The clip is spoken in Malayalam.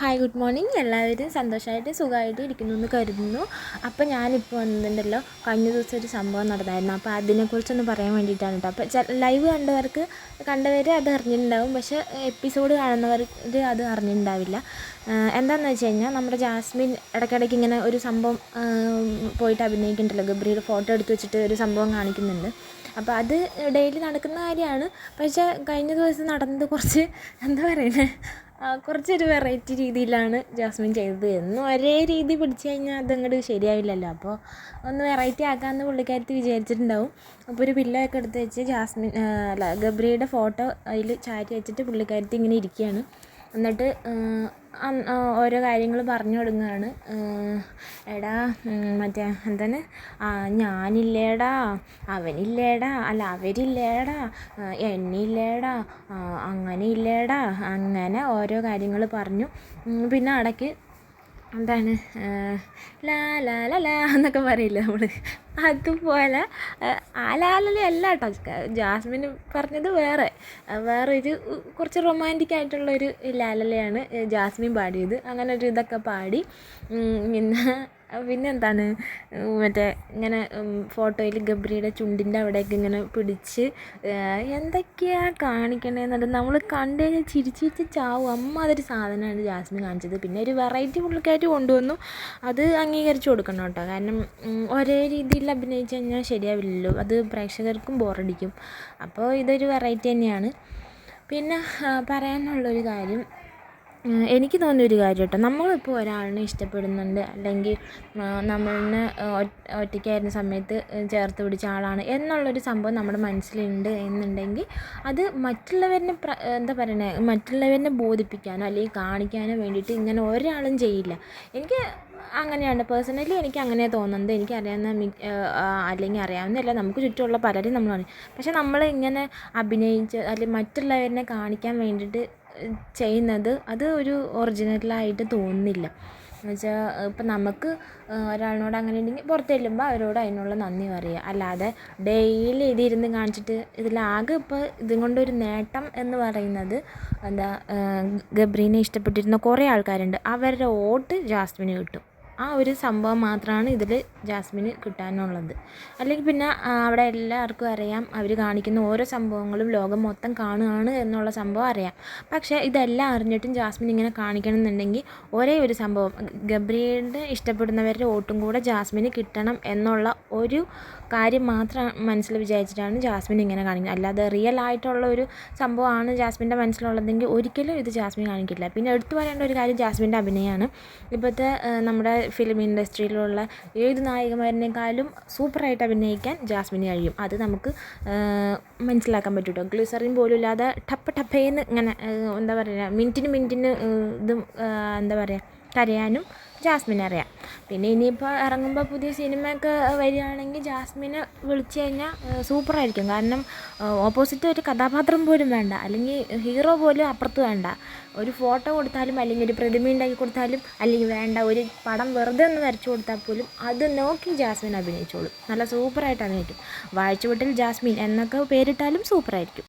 Hi, good morning. എല്ലാവരും സന്തോഷമായിട്ട് സുഖമായിട്ട് ഇരിക്കുന്നു എന്ന് കരുതുന്നു. അപ്പോൾ ഞാനിപ്പോൾ വന്നിട്ടുണ്ടല്ലോ, കഴിഞ്ഞ ദിവസം ഒരു സംഭവം നടന്നായിരുന്നു. അപ്പോൾ അതിനെക്കുറിച്ചൊന്ന് പറയാൻ വേണ്ടിയിട്ടാണ് കേട്ടോ. അപ്പോൾ ലൈവ് കണ്ടവർ അത് അറിഞ്ഞിട്ടുണ്ടാവും, പക്ഷേ എപ്പിസോഡ് കാണുന്നവർ അത് അറിഞ്ഞിട്ടുണ്ടാവില്ല. എന്താണെന്ന് വെച്ച് കഴിഞ്ഞാൽ, നമ്മുടെ ജാസ്മിൻ ഇടയ്ക്കിടയ്ക്ക് ഇങ്ങനെ ഒരു സംഭവം പോയിട്ട് അഭിനയിക്കുന്നുണ്ടല്ലോ, ഗബ്രിയുടെ ഫോട്ടോ എടുത്ത് വെച്ചിട്ട് ഒരു സംഭവം കാണിക്കുന്നുണ്ട്. അപ്പോൾ അത് ഡെയിലി നടക്കുന്ന കാര്യമാണ്. പക്ഷേ കഴിഞ്ഞ ദിവസം നടന്നത് കുറച്ച് എന്താ പറയുന്നത്, കുറച്ചൊരു വെറൈറ്റി രീതിയിലാണ് ജാസ്മിൻ ചെയ്തത്. എന്നും ഒരേ രീതി പിടിച്ചു കഴിഞ്ഞാൽ അതങ്ങോട്ട് ശരിയാവില്ലല്ലോ. അപ്പോൾ ഒന്ന് വെറൈറ്റി ആക്കാമെന്ന് പുള്ളിക്കാരത്തി വിചാരിച്ചിട്ടുണ്ടാവും. അപ്പോൾ ഒരു പില്ലോ ഒക്കെ എടുത്ത് വെച്ച് ഗബ്രിയുടെ ഫോട്ടോ അതിൽ ചാരി വെച്ചിട്ട് പുള്ളിക്കാരത്തി ഇങ്ങനെ ഇരിക്കുകയാണ്. എന്നിട്ട് ഓരോ കാര്യങ്ങൾ പറഞ്ഞു തുടങ്ങുകയാണ്. എടാ മറ്റേ എന്താണ്, ഞാനില്ലേടാ, അവനില്ലേടാ, അല്ല അവരില്ലേടാ, എണ്ണില്ലേടാ, അങ്ങനെ ഇല്ലേടാ, അങ്ങനെ ഓരോ കാര്യങ്ങൾ പറഞ്ഞു. പിന്നെ ഇടയ്ക്ക് എന്താണ് ലാ ലാ ലാ ലാ എന്നൊക്കെ പറയില്ലേ നമ്മൾ, അതുപോലെ ആലാലല അല്ല കേട്ടോ, ജാസ്മിൻ പറഞ്ഞത് വേറൊരു കുറച്ച് റൊമാൻറ്റിക് ആയിട്ടുള്ളൊരു ലാലലയാണ് ജാസ്മിൻ പാടിയത്. അങ്ങനെ ഒരു ഇതൊക്കെ പാടി. പിന്നെ എന്താണ്, മറ്റേ ഇങ്ങനെ ഫോട്ടോയിൽ ഗബ്രിയുടെ ചുണ്ടിൻ്റെ അവിടെയൊക്കെ ഇങ്ങനെ പിടിച്ച് എന്തൊക്കെയാണ് കാണിക്കണേന്നുള്ളത് നമ്മൾ കണ്ടു കഴിഞ്ഞാൽ ചിരിച്ചിരിച്ച് ചാവും. അതൊരു സാധനമാണ് ജാസ്മിൻ കാണിച്ചത്. പിന്നെ ഒരു വെറൈറ്റി പുള്ളിക്കായിട്ട് കൊണ്ടുവന്നു, അത് അംഗീകരിച്ചു കൊടുക്കണം കേട്ടോ. കാരണം ഒരേ രീതിയിൽ അഭിനയിച്ച് കഴിഞ്ഞാൽ ശരിയാവില്ലല്ലോ, അത് പ്രേക്ഷകർക്കും ബോറടിക്കും. അപ്പോൾ ഇതൊരു വെറൈറ്റി തന്നെയാണ്. പിന്നെ പറയാനുള്ളൊരു കാര്യം, എനിക്ക് തോന്നിയൊരു കാര്യം കേട്ടോ, നമ്മളിപ്പോൾ ഒരാളിനെ ഇഷ്ടപ്പെടുന്നുണ്ട്, അല്ലെങ്കിൽ നമ്മളിനെ ഒറ്റയ്ക്കായിരുന്ന സമയത്ത് ചേർത്ത് പിടിച്ച ആളാണ് എന്നുള്ളൊരു സംഭവം നമ്മുടെ മനസ്സിലുണ്ട് എന്നുണ്ടെങ്കിൽ അത് മറ്റുള്ളവരെ ബോധിപ്പിക്കാനോ അല്ലെങ്കിൽ കാണിക്കാനോ വേണ്ടിയിട്ട് ഇങ്ങനെ ഒരാളും ചെയ്യില്ല. എനിക്ക് അങ്ങനെയാണ് പേഴ്സണലി എനിക്ക് അങ്ങനെ തോന്നുന്നത്. എനിക്കറിയാവുന്ന അല്ലെങ്കിൽ അറിയാവുന്നതല്ല, നമുക്ക് ചുറ്റുമുള്ള പലരും നമ്മൾ പറയും. പക്ഷെ നമ്മൾ ഇങ്ങനെ അഭിനയിച്ച് അല്ലെങ്കിൽ മറ്റുള്ളവരെ കാണിക്കാൻ വേണ്ടിയിട്ട് ചെയ്യുന്നത് അത് ഒരു ഒറിജിനലായിട്ട് തോന്നുന്നില്ല. എന്നുവെച്ചാൽ ഇപ്പം നമുക്ക് ഒരാളിനോട് അങ്ങനെ ഉണ്ടെങ്കിൽ പുറത്ത് ചെല്ലുമ്പോൾ അവരോട് അതിനുള്ള നന്ദി പറയുക, അല്ലാതെ ഡെയിലി ഇതിരുന്ന് കാണിച്ചിട്ട് ഇതിലാകെ ഇപ്പോൾ ഇതും കൊണ്ടൊരു നേട്ടം എന്ന് പറയുന്നത് ഗബ്രീനെ ഇഷ്ടപ്പെട്ടിരുന്ന കുറേ ആൾക്കാരുണ്ട്, അവരുടെ വോട്ട് ജാസ്മിന് കിട്ടും. ആ ഒരു സംഭവം മാത്രമാണ് ഇതിൽ ജാസ്മിന് കിട്ടാനുള്ളത്. അല്ലെങ്കിൽ പിന്നെ അവിടെ എല്ലാവർക്കും അറിയാം, അവർ കാണിക്കുന്ന ഓരോ സംഭവങ്ങളും ലോകം മൊത്തം കാണുകയാണ് എന്നുള്ള സംഭവം അറിയാം. പക്ഷേ ഇതെല്ലാം അറിഞ്ഞിട്ടും ജാസ്മിൻ ഇങ്ങനെ കാണിക്കണം എന്നുണ്ടെങ്കിൽ ഒരേ ഒരു സംഭവം, ഗബ്രിയുടെ ഇഷ്ടപ്പെടുന്നവരുടെ വോട്ടും കൂടെ ജാസ്മിന് കിട്ടണം എന്നുള്ള ഒരു കാര്യം മാത്രം മനസ്സിൽ വിചാരിച്ചിട്ടാണ് ജാസ്മിൻ ഇങ്ങനെ കാണിക്കുന്നത്. അല്ലാതെ റിയൽ ആയിട്ടുള്ള ഒരു സംഭവമാണ് ജാസ്മിൻ്റെ മനസ്സിലുള്ളതെങ്കിൽ ഒരിക്കലും ഇത് ജാസ്മിൻ കാണിക്കില്ല. പിന്നെ എടുത്തു പറയേണ്ട ഒരു കാര്യം ജാസ്മിൻ്റെ അഭിനയമാണ്. ഇപ്പോഴത്തെ നമ്മുടെ ഫിലിം ഇൻഡസ്ട്രിയിലുള്ള ഏത് നായികമാരിനേക്കാളും സൂപ്പറായിട്ട് അഭിനയിക്കാൻ ജാസ്മിന് കഴിയും. അത് നമുക്ക് മനസ്സിലാക്കാൻ പറ്റും കേട്ടോ. ഗ്ലിസറിൻ പോലും ഇല്ലാതെ ടപ്പേന്ന് ഇങ്ങനെ എന്താ പറയുക, മിനിറ്റിന് ഇതും എന്താ പറയുക, കരയാനും ജാസ്മിനെ അറിയാം. പിന്നെ ഇനിയിപ്പോൾ ഇറങ്ങുമ്പോൾ പുതിയ സിനിമയൊക്കെ വരികയാണെങ്കിൽ ജാസ്മിനെ വിളിച്ചു കഴിഞ്ഞാൽ സൂപ്പറായിരിക്കും. കാരണം ഓപ്പോസിറ്റ് ഒരു കഥാപാത്രം പോലും വേണ്ട, അല്ലെങ്കിൽ ഹീറോ പോലും അപ്പുറത്ത് വേണ്ട. ഒരു ഫോട്ടോ കൊടുത്താലും അല്ലെങ്കിൽ ഒരു പ്രതിമ ഉണ്ടാക്കി കൊടുത്താലും, അല്ലെങ്കിൽ വേണ്ട ഒരു പടം വെറുതെ ഒന്ന് വരച്ചു കൊടുത്താൽ പോലും അത് നോക്കി ജാസ്മിൻ അഭിനയിച്ചോളും. നല്ല സൂപ്പറായിട്ട് അഭിനയിക്കും. വാഴ്ചവെട്ടിൽ ജാസ്മിൻ എന്നൊക്കെ പേരിട്ടാലും സൂപ്പറായിരിക്കും.